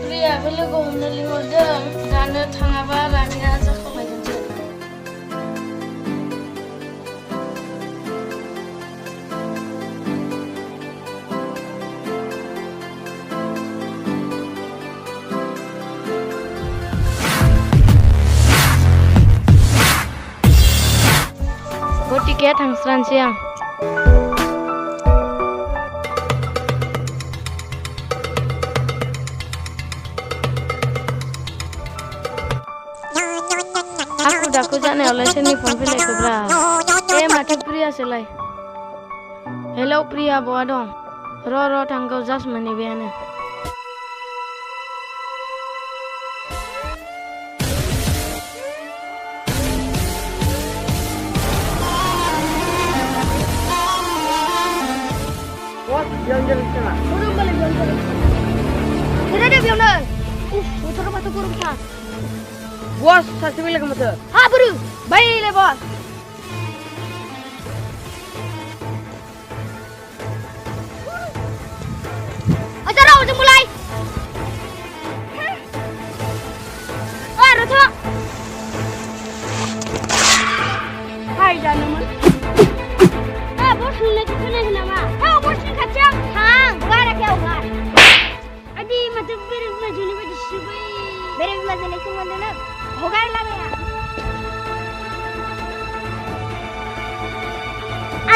प्रियाबो लोगो हमनो लिंहरदों दानो थाङाबा रानिया जाखांलायगोनसो गतिके थांस्रानोसै आं aku daku जानायावलाय सोरनि फन फैलायखोब्रा माथो प्रियासोलाय हेलौ प्रिया बहा दं र' थांगौ just मोनहैबायानो Jalan-jalan sana. Turun balik jalan-jalan tidak ada biar motor batu kurung tas Bos, saya bilang kamu tuh. ha buru baik le bos acara udah mulai Rata hai jangan bos nak kena nama bos ni kacang hang gara kau gar adi macam beri maju ni beri siapa beri maju ni semua mana hogar lah ya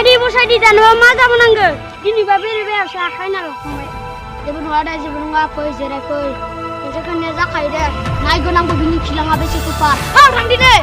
adi bos adi dan mama sama nangga ini beri beri saya kena loh jebun ada jebun apa jerai kau macam kan dia zakai deh naik gunang begini kilang habis itu pak orang di deh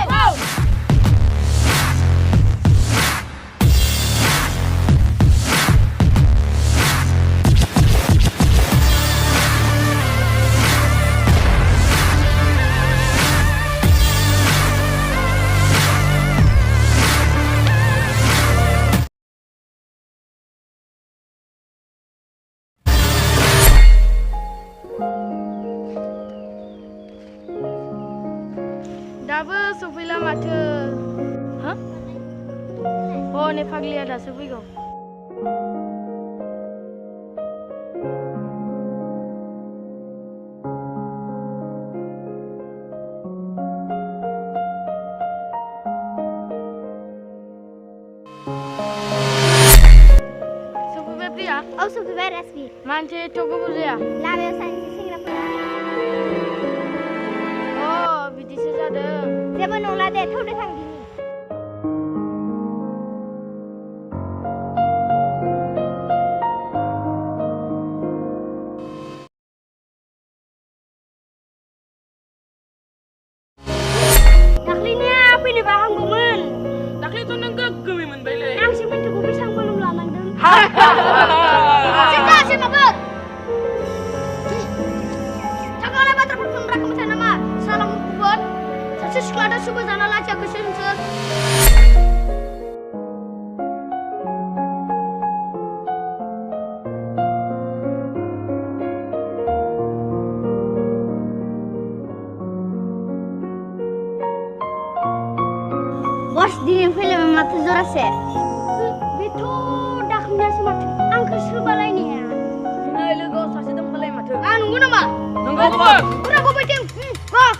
दाबो सफैला माथो हा ने फाग्लिया दासो फैगौ सफैबाय प्रिया सफैबाय राजबि मानसि एथ' गोबाव जाया लामायाव सानैसो सेंग्राफोरा बिदिसो जादों जेबो नंला दे थौदो थांदिनि दाख्लैनिया फैनोबा हामगौमोन दाख्लैथ' नों गोग्गोमै मोनबायलै आंसो मिन्थिगौ बेसां बोलोम लानांदों siapa janganlah batrapun rakam sana mah salam buat saksi sekolah dah subuh sana lah cak sensor bos di film mata zora se betul dah kena semata angker sebalai ni ya Ini logo saya dah mulai mata. nunggu nama Nunggu apa? kurang kau beting kau